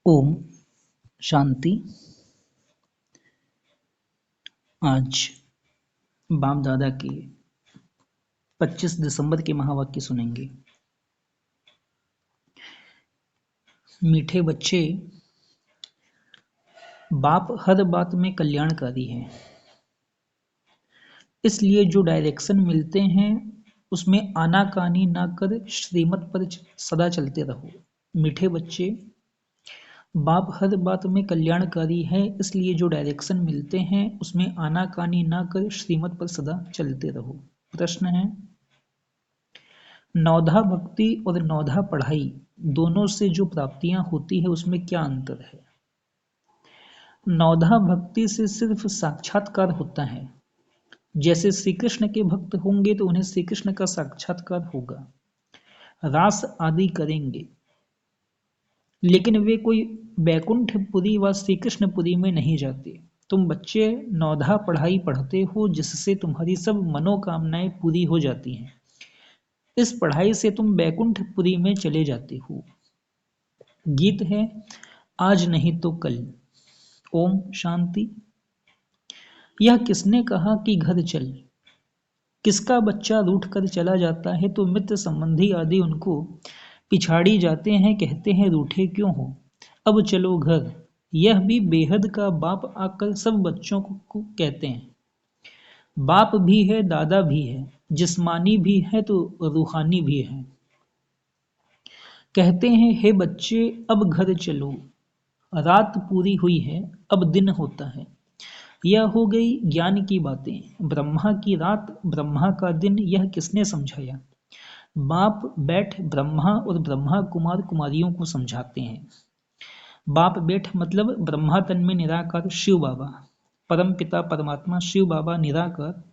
ओम शांति। आज बाप दादा के 25 दिसंबर के महावाक्य सुनेंगे। मीठे बच्चे, बाप हर बात में कल्याणकारी है, इसलिए जो डायरेक्शन मिलते हैं उसमें आनाकानी ना कर श्रीमत पर सदा चलते रहो। मीठे बच्चे, बाप हर बात में कल्याणकारी है, इसलिए जो डायरेक्शन मिलते हैं उसमें आनाकानी ना कर श्रीमत पर सदा चलते रहो। प्रश्न है, नौधा भक्ति और नौधा पढ़ाई दोनों से जो प्राप्तियां होती है उसमें क्या अंतर है? नौधा भक्ति से सिर्फ साक्षात्कार होता है। जैसे श्री कृष्ण के भक्त होंगे तो उन्हें श्री कृष्ण का साक्षात्कार होगा, रास आदि करेंगे, लेकिन वे कोई बैकुंठपुरी व श्री कृष्णपुरी में नहीं जाते। तुम बच्चे नौधा पढ़ाई पढ़ते हो जिससे तुम्हारी सब मनोकामनाएं पूरी हो जाती हैं। इस पढ़ाई से तुम बैकुंठपुरी में चले जाते हो। गीत है, आज नहीं तो कल। ओम शांति। यह किसने कहा कि घर चल? किसका बच्चा रूठ कर चला जाता है तो मित्र संबंधी आदि उनको पिछाड़ी जाते हैं, कहते हैं रूठे क्यों हो, अब चलो घर। यह भी बेहद का बाप आकर सब बच्चों को कहते हैं। बाप भी है, दादा भी है, जिस्मानी भी है तो रूहानी भी है। कहते हैं, हे बच्चे अब घर चलो, रात पूरी हुई है, अब दिन होता है। यह हो गई ज्ञान की बातें। ब्रह्मा की रात, ब्रह्मा का दिन, यह किसने समझाया? बाप बैठ ब्रह्मा और ब्रह्मा कुमार कुमारियों को समझाते हैं। बाप बैठ मतलब ब्रह्मा तन में निराकार शिव बाबा, परम पिता परमात्मा शिव बाबा निराकार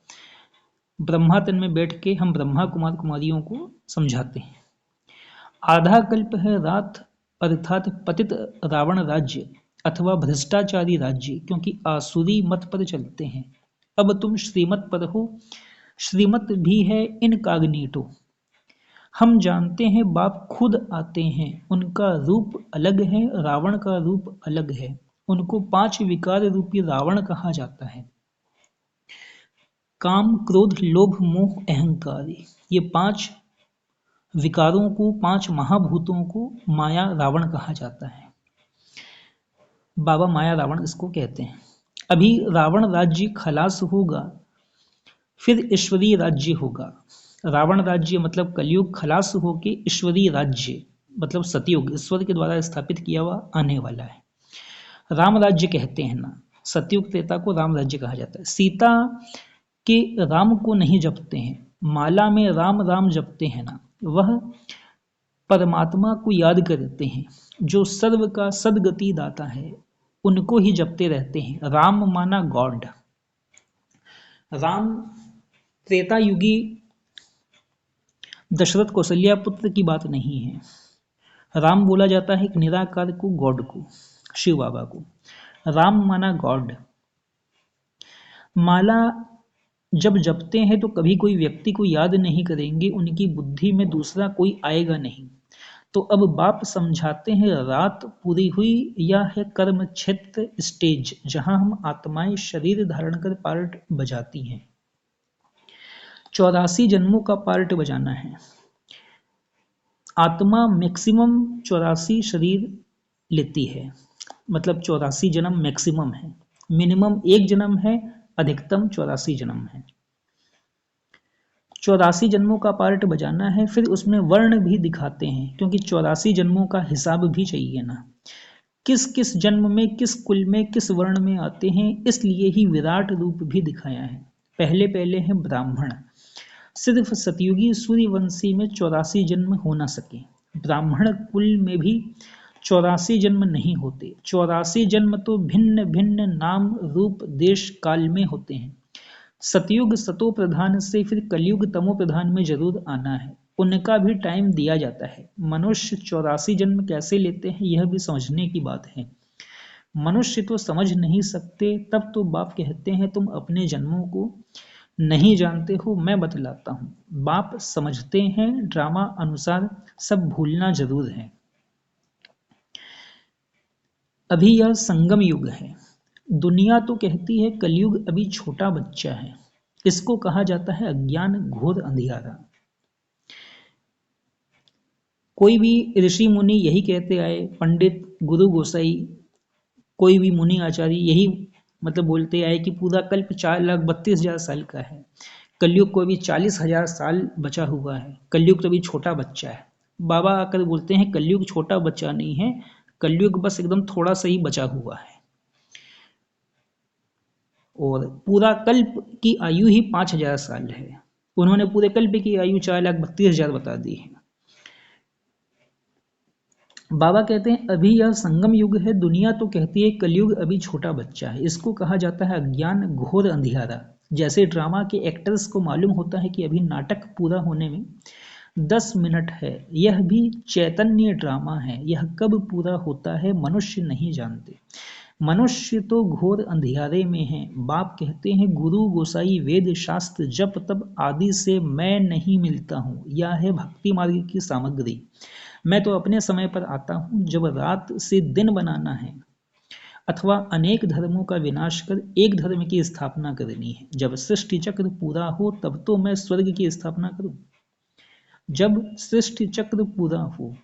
ब्रह्मा तन में बैठ के हम ब्रह्मा कुमार कुमारियों को समझाते हैं। आधा कल्प है रात, अर्थात पतित रावण राज्य अथवा भ्रष्टाचारी राज्य, क्योंकि आसुरी मत पर चलते हैं। अब तुम श्रीमत पर हो। श्रीमत भी है इनकॉग्निटो। हम जानते हैं बाप खुद आते हैं, उनका रूप अलग है, रावण का रूप अलग है। उनको 5 विकार रूपी रावण कहा जाता है। काम, क्रोध, लोभ, मोह, अहंकार, ये 5 विकारों को, 5 महाभूतों को माया रावण कहा जाता है। बाबा माया रावण इसको कहते हैं। अभी रावण राज्य खलास होगा, फिर ईश्वरीय राज्य होगा। रावण राज्य मतलब कलयुग खलास होके ईश्वरीय राज्य मतलब सतयुग ईश्वर के द्वारा स्थापित किया हुआ आने वाला है। राम राज्य कहते हैं ना, सतयुग त्रेता को राम राज्य कहा जाता है। सीता के राम को नहीं जपते हैं, माला में राम राम जपते हैं ना, वह परमात्मा को याद करते हैं जो सर्व का सदगति दाता है, उनको ही जपते रहते हैं। राम माना गॉड। राम त्रेता युगी दशरथ कौशल्या पुत्र की बात नहीं है। राम बोला जाता है एक निराकार को, गॉड को, शिव बाबा को। राम माना गॉड। माला जब जपते हैं तो कभी कोई व्यक्ति को याद नहीं करेंगे, उनकी बुद्धि में दूसरा कोई आएगा नहीं। तो अब बाप समझाते हैं, रात पूरी हुई, यह है कर्म क्षेत्र स्टेज, जहां हम आत्माएं शरीर धारण कर पार्ट बजाती हैं। 84 जन्मों का पार्ट बजाना है। आत्मा मैक्सिमम 84 शरीर लेती है, मतलब 84 जन्म मैक्सिमम है। मिनिमम 1 जन्म है, अधिकतम 84 जन्म है। 84 जन्मों का पार्ट बजाना है। फिर उसमें वर्ण भी दिखाते हैं, क्योंकि 84 जन्मों का हिसाब भी चाहिए ना, किस किस जन्म में किस कुल में किस वर्ण में आते हैं, इसलिए ही विराट रूप भी दिखाया है। पहले पहले है ब्राह्मण। सिर्फ सतयुगी सूर्यवंशी में 84 जन्म हो ना सके, ब्राह्मण कुल में भी 84 जन्म नहीं होते। 84 जन्म तो भिन्न भिन्न नाम रूप देश काल में होते हैं। सतयुग सतो प्रधान से फिर कलयुग तमो प्रधान में जरूर आना है, उनका भी टाइम दिया जाता है। मनुष्य 84 जन्म कैसे लेते हैं यह भी समझने की बात है। मनुष्य तो समझ नहीं सकते, तब तो बाप कहते हैं तुम अपने जन्मों को नहीं जानते हो, मैं बतलाता हूँ। बाप समझते हैं, ड्रामा अनुसार सब भूलना जरूर है। अभी यह संगम युग है। दुनिया तो कहती है कलयुग अभी छोटा बच्चा है, इसको कहा जाता है अज्ञान घोर अंधियारा। कोई भी ऋषि मुनि यही कहते आए, पंडित गुरु गोसाई कोई भी मुनि आचार्य यही मतलब बोलते आए कि पूरा कल्प 4,32,000 साल का है, कलयुग को भी 40,000 साल बचा हुआ है, कलयुग तो भी छोटा बच्चा है। बाबा आकर बोलते हैं कलयुग छोटा बच्चा नहीं है, कलयुग बस एकदम थोड़ा सा ही बचा हुआ है, और पूरा कल्प की आयु ही 5,000 साल है। उन्होंने पूरे कल्प की आयु 4,32,000 बता दी है। बाबा कहते हैं अभी यह संगम युग है। दुनिया तो कहती है कलयुग अभी छोटा बच्चा है, इसको कहा जाता है अज्ञान घोर अंधियारा। जैसे ड्रामा के एक्टर्स को मालूम होता है कि अभी नाटक पूरा होने में 10 मिनट है, यह भी चैतन्य ड्रामा है, यह कब पूरा होता है मनुष्य नहीं जानते। मनुष्य तो घोर अंधियारे में है। बाप कहते हैं गुरु गोसाई वेद शास्त्र जप तप आदि से मैं नहीं मिलता हूँ, यह है भक्ति मार्ग की सामग्री। मैं तो अपने समय पर आता हूँ जब रात से दिन बनाना है, अथवा अनेक धर्मों का विनाश कर एक धर्म की स्थापना करनी है। जब सृष्टि चक्र पूरा हो तब तो मैं स्वर्ग की स्थापना करूं। जब सृष्टि चक्र पूरा हो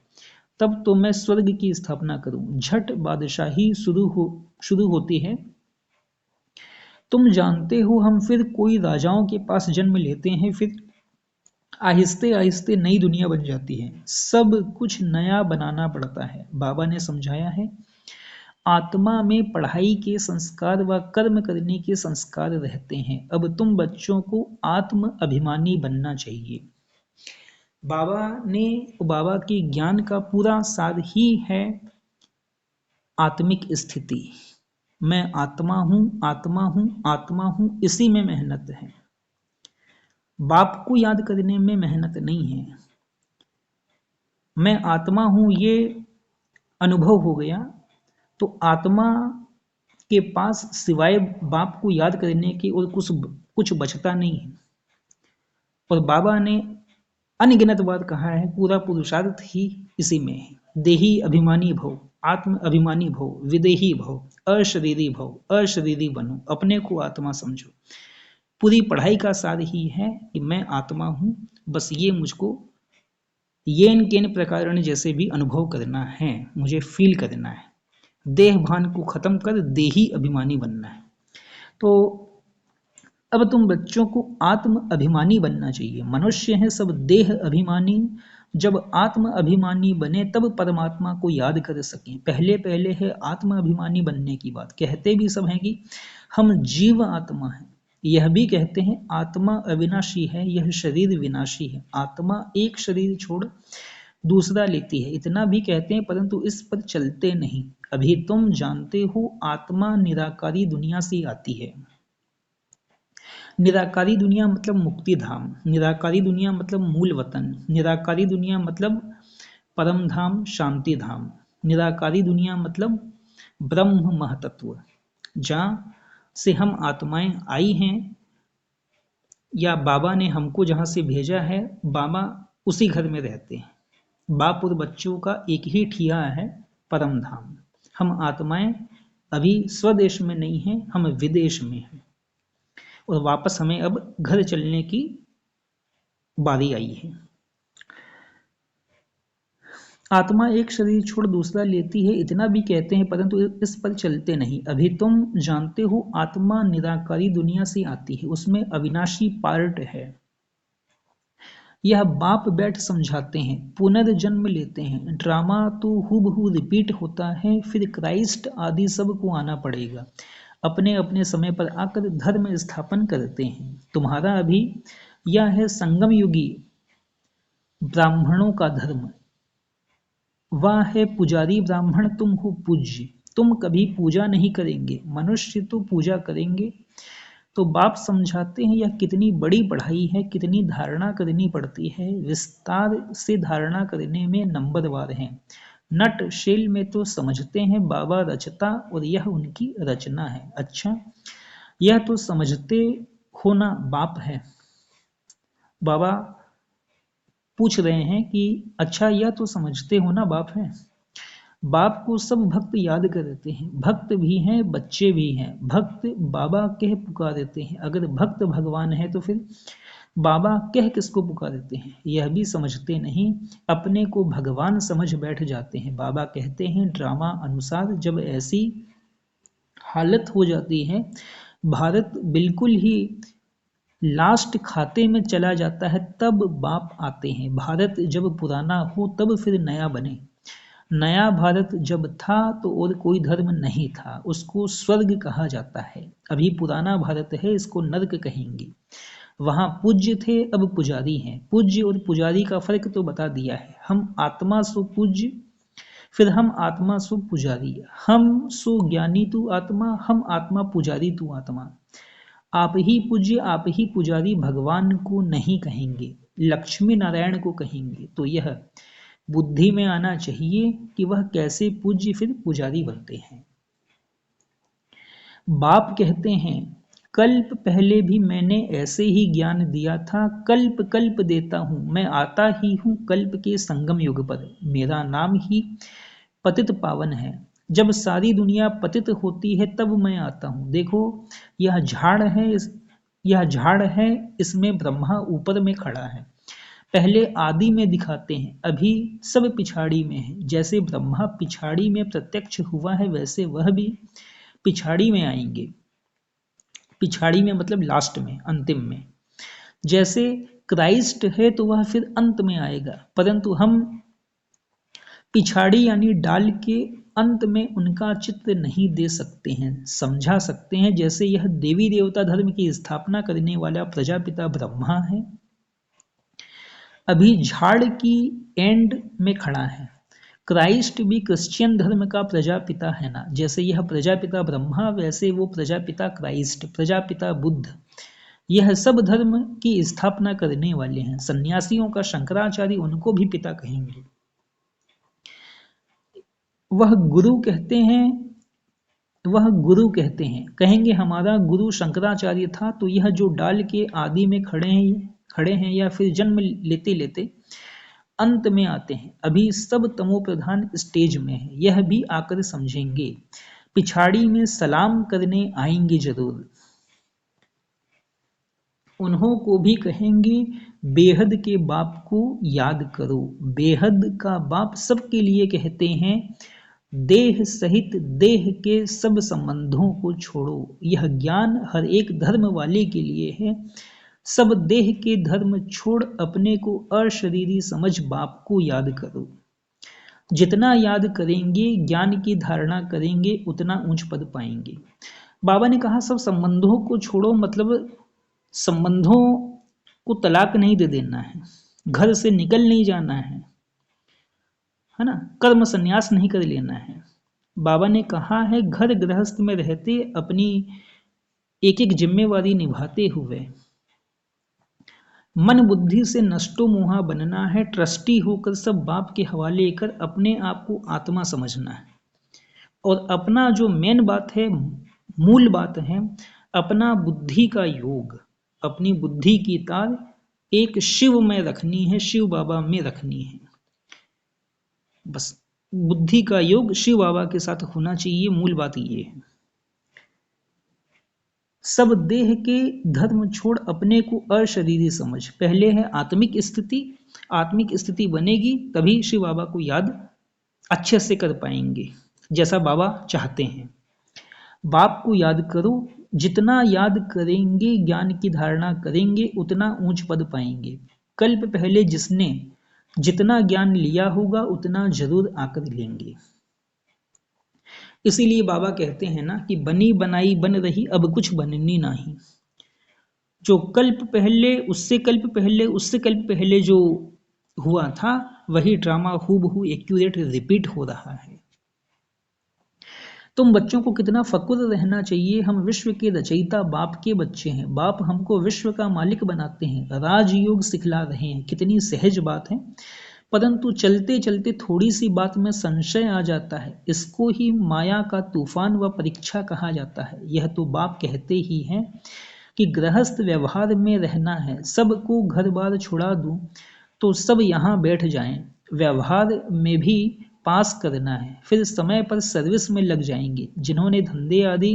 तब तो मैं स्वर्ग की स्थापना करूं। झट बादशाही शुरू होती है। तुम जानते हो हम फिर कोई राजाओं के पास जन्म लेते हैं, फिर आहिस्ते आहिस्ते नई दुनिया बन जाती है। सब कुछ नया बनाना पड़ता है। बाबा ने समझाया है आत्मा में पढ़ाई के संस्कार व कर्म करने के संस्कार रहते हैं। अब तुम बच्चों को आत्म अभिमानी बनना चाहिए। बाबा के ज्ञान का पूरा सार ही है आत्मिक स्थिति। मैं आत्मा हूं, आत्मा हूं, आत्मा हूं, इसी में मेहनत है। बाप को याद करने में मेहनत नहीं है। मैं आत्मा हूं ये अनुभव हो गया तो आत्मा के पास सिवाय बाप को याद करने के और कुछ बचता नहीं है। और बाबा ने अनगिनत बार कहा है, पूरा पुरुषार्थ ही इसी में है। देही अभिमानी भव, आत्म अभिमानी भव, विदेही भव, अशरीरी भव, अशरीरी बनो, अपने को आत्मा समझो। पूरी पढ़ाई का सार ही है कि मैं आत्मा हूं, बस ये मुझको येन केन प्रकार जैसे भी अनुभव करना है, मुझे फील करना है। देह भान को खत्म कर देही अभिमानी बनना है। तो अब तुम बच्चों को आत्म अभिमानी बनना चाहिए। मनुष्य हैं सब देह अभिमानी, जब आत्म अभिमानी बने तब परमात्मा को याद कर सकें। पहले पहले है आत्म अभिमानी बनने की बात। कहते भी सब हैं कि हम जीव आत्मा हैं, यह भी कहते हैं आत्मा अविनाशी है, यह शरीर विनाशी है। आत्मा एक शरीर छोड़ दूसरा लेती है, इतना भी कहते हैं, परंतु इस पर चलते नहीं। अभी तुम जानते हो आत्मा निराकारी दुनिया से आती है। निराकारी दुनिया मतलब मुक्ति धाम, निराकारी दुनिया मतलब मूल वतन, निराकारी दुनिया मतलब परम धाम, शांति धाम। निराकारी दुनिया मतलब ब्रह्म महतत्व, जहाँ से हम आत्माएं आई हैं, या बाबा ने हमको जहाँ से भेजा है, बाबा उसी घर में रहते हैं। बाप और बच्चों का एक ही ठिया है, परम धाम। हम आत्माएं अभी स्वदेश में नहीं हैं, हम विदेश में हैं, और वापस हमें अब घर चलने की बारी आई है। आत्मा एक शरीर छोड़ दूसरा लेती है, इतना भी कहते हैं, परंतु इस पर चलते नहीं। अभी तुम जानते हो आत्मा निराकारी दुनिया से आती है, उसमें अविनाशी पार्ट है। यह बाप बैठ समझाते हैं, पुनर्जन्म लेते हैं। ड्रामा तो हूबहू रिपीट होता है, फिर क्राइस्ट आदि सबको आना पड़ेगा। अपने अपने समय पर आकर धर्म स्थापन करते हैं। तुम्हारा अभी यह है संगम युगी ब्राह्मणों का धर्म। वह है पुजारी ब्राह्मण, तुम हो पूज्य। तुम कभी पूजा नहीं करेंगे, मनुष्य तो पूजा करेंगे। तो बाप समझाते हैं यह कितनी बड़ी पढ़ाई है, कितनी धारणा करनी पड़ती है। विस्तार से धारणा करने में नंबरवार हैं। नट शेल में तो समझते हैं बाबा रचता और यह उनकी रचना है। अच्छा, यह तो समझते हो ना बाप है। बाबा पूछ रहे हैं कि अच्छा, यह तो समझते हो ना बाप है। बाप को सब भक्त याद करते हैं, भक्त भी हैं बच्चे भी हैं। भक्त बाबा कह पुकारते हैं, अगर भक्त भगवान है तो फिर बाबा कह किसको पुकारते हैं, यह भी समझते नहीं, अपने को भगवान समझ बैठ जाते हैं। बाबा कहते हैं ड्रामा अनुसार जब ऐसी हालत हो जाती है, भारत बिल्कुल ही लास्ट खाते में चला जाता है, तब बाप आते हैं। भारत जब पुराना हो तब फिर नया बने। नया भारत जब था तो और कोई धर्म नहीं था, उसको स्वर्ग कहा जाता है। अभी पुराना भारत है, इसको नर्क कहेंगे। वहां पूज्य थे, अब पुजारी हैं। पूज्य और पुजारी का फर्क तो बता दिया है। हम आत्मा सो पूज्य, फिर हम आत्मा सो पुजारी। हम सो ज्ञानी तू आत्मा, हम आत्मा पुजारी तू आत्मा। आप ही पूज्य आप ही पुजारी भगवान को नहीं कहेंगे, लक्ष्मी नारायण को कहेंगे। तो यह बुद्धि में आना चाहिए कि वह कैसे पूज्य फिर पुजारी बनते हैं। बाप कहते हैं कल्प पहले भी मैंने ऐसे ही ज्ञान दिया था, कल्प कल्प देता हूं, मैं आता ही हूं कल्प के संगम युग पर। मेरा नाम ही पतित पावन है। जब सारी दुनिया पतित होती है तब मैं आता हूं। देखो, यह झाड़ है, यह झाड़ है, इसमें ब्रह्मा ऊपर में खड़ा है। पहले आदि में दिखाते हैं, अभी सब पिछाड़ी में है। जैसे ब्रह्मा पिछाड़ी में प्रत्यक्ष हुआ है, वैसे वह भी पिछाड़ी में आएंगे। पिछाड़ी में मतलब लास्ट में, अंतिम में। जैसे क्राइस्ट है तो वह फिर अंत में आएगा, परंतु हम पिछाड़ी यानी डाल के अंत में उनका चित्र नहीं दे सकते हैं, समझा सकते हैं। जैसे यह देवी देवता धर्म की स्थापना करने वाला प्रजापिता ब्रह्मा है, अभी झाड़ की एंड में खड़ा है। क्राइस्ट भी क्रिश्चियन धर्म का प्रजापिता है ना, जैसे यह प्रजापिता ब्रह्मा, वैसे वो प्रजापिता क्राइस्ट, प्रजापिता बुद्ध। यह सब धर्म की स्थापना करने वाले हैं। सन्यासियों का शंकराचार्य, उनको भी पिता कहेंगे। वह गुरु कहते हैं, वह गुरु कहते हैं, कहेंगे हमारा गुरु शंकराचार्य था। तो यह जो डाल के आदि में खड़े हैं या फिर जन्म लेते लेते अंत में आते हैं, अभी सब तमो प्रधान स्टेज में है, यह भी आकर समझेंगे। पिछाड़ी में सलाम करने आएंगे जरूर, उन्हों को भी कहेंगे बेहद के बाप को याद करो। बेहद का बाप सबके लिए कहते हैं, देह सहित देह के सब संबंधों को छोड़ो। यह ज्ञान हर एक धर्म वाले के लिए है। सब देह के धर्म छोड़ अपने को अशरीरी समझ बाप को याद करो। जितना याद करेंगे, ज्ञान की धारणा करेंगे, उतना ऊंच पद पाएंगे। बाबा ने कहा सब संबंधों को छोड़ो, मतलब संबंधों को तलाक नहीं दे देना है, घर से निकल नहीं जाना है ना, कर्म संन्यास नहीं कर लेना है। बाबा ने कहा है घर गृहस्थ में रहते अपनी एक एक जिम्मेवारी निभाते हुए मन बुद्धि से नष्टो मोहा बनना है। ट्रस्टी होकर सब बाप के हवाले कर अपने आप को आत्मा समझना है। और अपना जो मेन बात है, मूल बात है, अपना बुद्धि का योग, अपनी बुद्धि की तार एक शिव में रखनी है, शिव बाबा में रखनी है। बस बुद्धि का योग शिव बाबा के साथ होना चाहिए। मूल बात ये है। सब देह के धर्म छोड़ अपने को अशरीरी समझ। पहले है आत्मिक स्थिति। आत्मिक स्थिति बनेगी तभी शिव बाबा को याद अच्छे से कर पाएंगे, जैसा बाबा चाहते हैं। बाप को याद करो। जितना याद करेंगे, ज्ञान की धारणा करेंगे, उतना ऊंच पद पाएंगे। कल्प पहले जिसने जितना ज्ञान लिया होगा उतना जरूर आकर लेंगे। इसीलिए बाबा कहते हैं ना कि बनी बनाई बन रही, अब कुछ बननी नहीं। जो कल्प पहले, उससे कल्प पहले, उससे कल्प पहले जो हुआ था, वही ड्रामा हूबहू एक्यूरेट रिपीट हो रहा है। तुम बच्चों को कितना फक्र रहना चाहिए। हम विश्व के रचयिता बाप के बच्चे हैं। बाप हमको विश्व का मालिक बनाते हैं, राजयोग सिखला रहे हैं। कितनी सहज बात है, परंतु चलते चलते थोड़ी सी बात में संशय आ जाता है। इसको ही माया का तूफान व परीक्षा कहा जाता है। यह तो बाप कहते ही हैं कि गृहस्थ व्यवहार में रहना है। सबको घर बार छुड़ा दूं तो सब यहाँ बैठ जाएं। व्यवहार में भी पास करना है, फिर समय पर सर्विस में लग जाएंगे। जिन्होंने धंधे आदि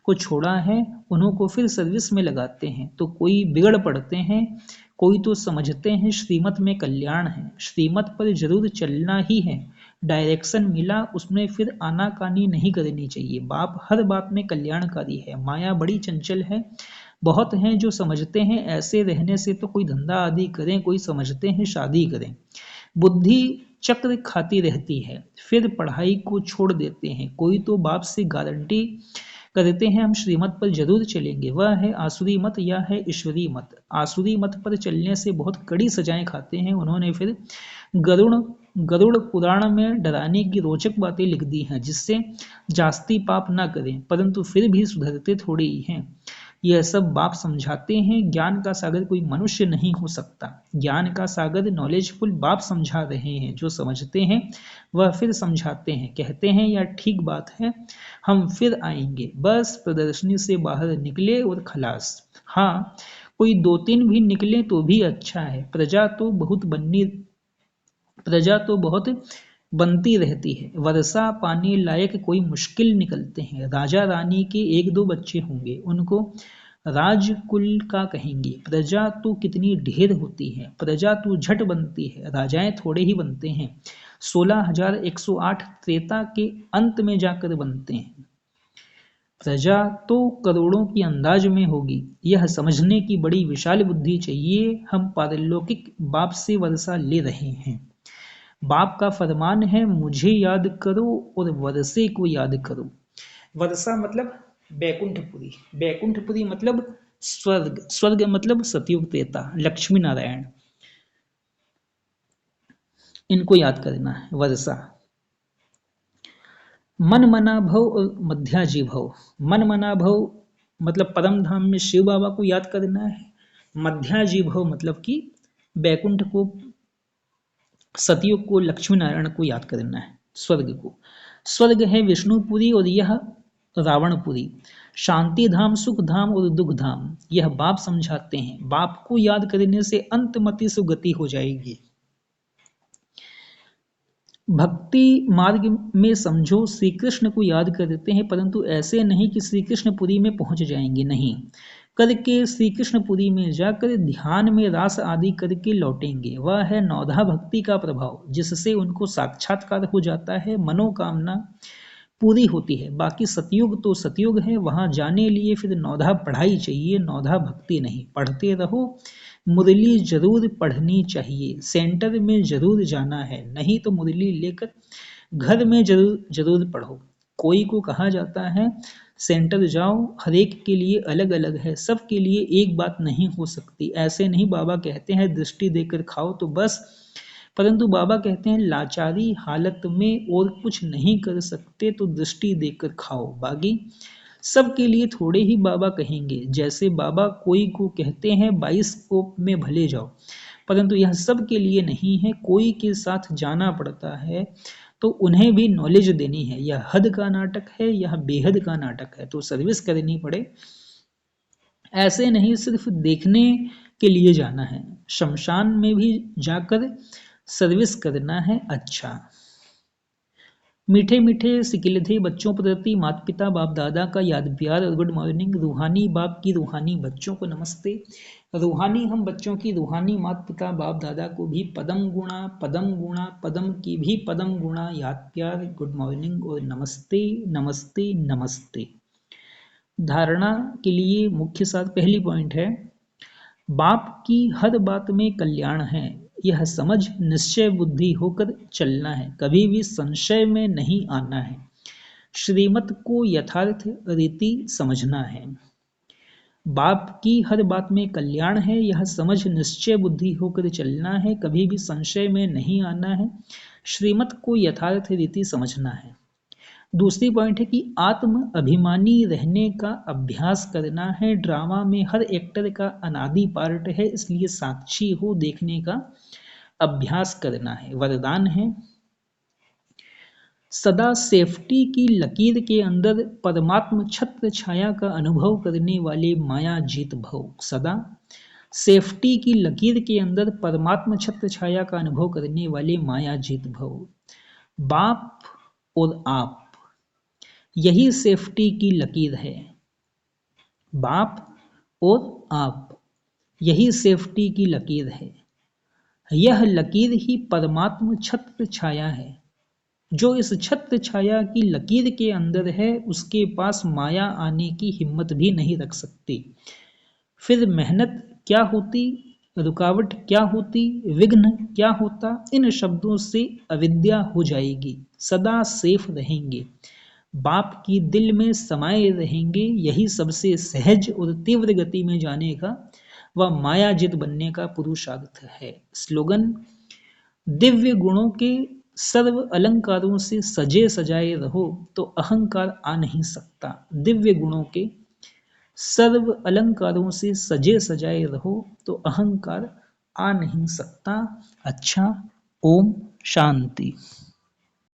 को छोड़ा है उन्हों को फिर सर्विस में लगाते हैं, तो कोई बिगड़ पड़ते हैं, कोई तो समझते हैं श्रीमत में कल्याण है। श्रीमत पर जरूर चलना ही है। डायरेक्शन मिला उसमें फिर आनाकानी नहीं करनी चाहिए। बाप हर बात में कल्याणकारी है। माया बड़ी चंचल है। बहुत हैं जो समझते हैं ऐसे रहने से तो कोई धंधा आदि करें, कोई समझते हैं शादी करें। बुद्धि चक्र खाती रहती है, फिर पढ़ाई को छोड़ देते हैं। कोई तो बाप से गारंटी करते हैं हम श्रीमत पर जरूर चलेंगे, वह है आसुरी मत या है ईश्वरी मत। आसुरी मत पर चलने से बहुत कड़ी सजाएं खाते हैं। उन्होंने फिर गरुड़ पुराण में डराने की रोचक बातें लिख दी हैं, जिससे जास्ती पाप ना करें, परंतु फिर भी सुधरते थोड़े ही हैं। यह सब बाप समझाते हैं। ज्ञान का सागर कोई मनुष्य नहीं हो सकता। ज्ञान का सागर नॉलेजफुल बाप समझा रहे हैं। जो समझते हैं वह फिर समझाते हैं, कहते हैं यह ठीक बात है, हम फिर आएंगे। बस प्रदर्शनी से बाहर निकले और खलास। हाँ, कोई 2-3 भी निकले तो भी अच्छा है। प्रजा तो बहुत बनती रहती है। वर्षा पानी लायक कोई मुश्किल निकलते हैं। राजा रानी के 1-2 बच्चे होंगे, उनको राजकुल का कहेंगे। प्रजा तो कितनी ढेर होती है। प्रजा तो झट बनती है, राजाएं थोड़े ही बनते हैं। 16,108 त्रेता के अंत में जाकर बनते हैं। प्रजा तो करोड़ों की अंदाज में होगी। यह समझने की बड़ी विशाल बुद्धि चाहिए। हम पारलौकिक बाप से वर्षा ले रहे हैं। बाप का फरमान है मुझे याद करो और वर्षे को याद करो। वर्षा मतलब बैकुंठपुरी, बैकुंठपुरी मतलब स्वर्ग, स्वर्ग मतलब सतयुग त्रेता, लक्ष्मी नारायण, इनको याद करना है। वर्षा मन मना भव और मध्याजी भव। मन मना भव मतलब परम धाम में शिव बाबा को याद करना है। मध्याजी भव मतलब कि बैकुंठ को, सतयुग को, लक्ष्मी नारायण को याद करना है। स्वर्ग को, स्वर्ग है विष्णुपुरी और यह रावणपुरी। शांति धाम, सुख धाम और दुख धाम, यह बाप समझाते हैं। बाप को याद करने से अंतमति सुगति हो जाएगी। भक्ति मार्ग में समझो श्री कृष्ण को याद करते हैं, परंतु ऐसे नहीं कि श्री कृष्णपुरी में पहुंच जाएंगे, नहीं। करके श्री कृष्णपुरी में जाकर ध्यान में रास आदि करके लौटेंगे। वह है नौधा भक्ति का प्रभाव, जिससे उनको साक्षात्कार हो जाता है, मनोकामना पूरी होती है। बाकी सतयुग तो सतयुग है, वहां जाने लिए फिर नौधा पढ़ाई चाहिए, नौधा भक्ति नहीं। पढ़ते रहो, मुरली जरूर पढ़नी चाहिए, सेंटर में जरूर जाना है, नहीं तो मुरली लेकर घर में जरूर जरूर पढ़ो। कोई को कहा जाता है सेंटर जाओ, हर एक के लिए अलग अलग है, सबके लिए एक बात नहीं हो सकती। ऐसे नहीं, बाबा कहते हैं दृष्टि देकर खाओ तो बस, परंतु बाबा कहते हैं लाचारी हालत में और कुछ नहीं कर सकते तो दृष्टि देकर खाओ। बागी सबके लिए थोड़े ही बाबा कहेंगे। जैसे बाबा कोई को कहते हैं बाइस्कोप में भले जाओ, परंतु यह सब के लिए नहीं है, कोई के साथ जाना पड़ता है तो उन्हें भी नॉलेज देनी है। यह हद का नाटक है, यह बेहद का नाटक है, तो सर्विस करनी पड़े। ऐसे नहीं सिर्फ देखने के लिए जाना है, शमशान में भी जाकर सर्विस करना है। अच्छा, मीठे मीठे सिकिलधे बच्चों प्रति माता पिता बाप दादा का याद प्यार और गुड मॉर्निंग। रूहानी बाप की रूहानी बच्चों को नमस्ते। रूहानी हम बच्चों की रूहानी माता पिता बाप दादा को भी पदम गुणा पदम की भी पदम गुणा याद प्यार, गुड मॉर्निंग और नमस्ते नमस्ते नमस्ते। धारणा के लिए मुख्य साथ पहली पॉइंट है, बाप की हर बात में कल्याण है, यह समझ निश्चय बुद्धि होकर चलना है, कभी भी संशय में नहीं आना है। श्रीमत को यथार्थ रीति समझना है। बाप की हर बात में कल्याण है, यह समझ निश्चय बुद्धि होकर चलना है, कभी भी संशय में नहीं आना है। श्रीमत को यथार्थ रीति समझना है। दूसरी पॉइंट है कि आत्म अभिमानी रहने का अभ्यास करना है। ड्रामा में हर एक्टर का अनादि पार्ट है, इसलिए साक्षी हो देखने का अभ्यास करना है। वरदान है, सदा सेफ्टी की लकीर के अंदर परमात्म छत्र छाया का अनुभव करने वाले माया जीत भव। सदा सेफ्टी की लकीर के अंदर परमात्म छत्र छाया का अनुभव करने वाले माया जीत भव। बाप और आप, यही सेफ्टी की लकीर है। बाप और आप, यही सेफ्टी की लकीर है। यह लकीर ही परमात्म छत्र छाया है। जो इस छत्र छाया की लकीर के अंदर है, उसके पास माया आने की हिम्मत भी नहीं रख सकती। फिर मेहनत क्या होती, रुकावट क्या होती, विघ्न क्या होता, इन शब्दों से अविद्या हो जाएगी। सदा सेफ रहेंगे, बाप की दिल में समाये रहेंगे, यही सबसे सहज और तीव्र गति में जाने का व मायाजित बनने का पुरुषार्थ है। स्लोगन, दिव्य गुणों के सर्व अलंकारों से सजे सजाए रहो तो अहंकार आ नहीं सकता। दिव्य गुणों के सर्व अलंकारों से सजे सजाए रहो तो अहंकार आ नहीं सकता। अच्छा, ओम शांति।